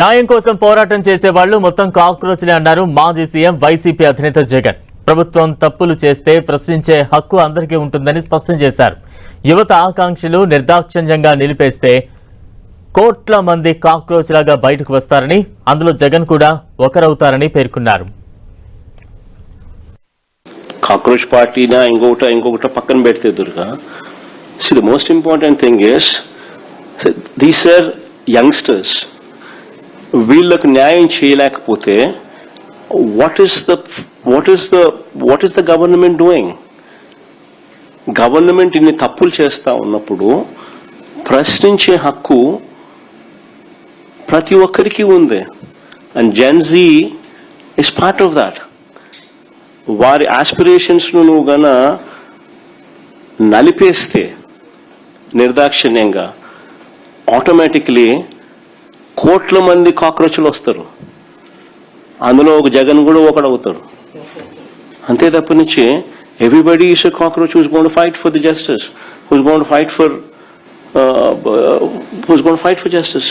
న్యాయం కోసం పోరాటం చేసే వాళ్ళు మొత్తం కాక్రోచ్లే అన్నారు మాజీ సీఎం వైసీపీ అధినేత జగన్. ప్రభుత్వం తప్పులు చేస్తే ప్రశ్నించే హక్కు అందరికీ ఉంటుందని స్పష్టం చేశారు. యువత ఆకాంక్షలు నిర్దాక్షిణ్యంగా నిలిపేస్తే కోట్ల మంది కాక్రోచ్ లాగా బయటకు వస్తారని, అందులో జగన్ కూడా ఒకరవుతారని పేర్కొన్నారు. కాక్రోచ్ పార్టీనా ఇంకొకట పక్కన పెడితే Durga, the most important thing is these are youngsters. వీళ్ళకు న్యాయం చేయలేకపోతే what is the government doing? Government ఇన్ని తప్పులు చేస్తా ఉన్నప్పుడు ప్రశ్నించే హక్కు ప్రతి ఒక్కరికి ఉంది. And Gen Z is part of that. వారి ఆస్పిరేషన్స్ను నువ్వు గన నలిపేస్తే నిర్దాక్షిణ్యంగా ఆటోమేటిక్లీ కోట్ల మంది కాక్రోచ్లు వస్తారు. అందులో ఒక జగన్ కూడా ఒకడవుతాడు. అంతే తప్పనిచ్చి everybody is a cockroach who's going to fight for the justice, who's going to fight for justice.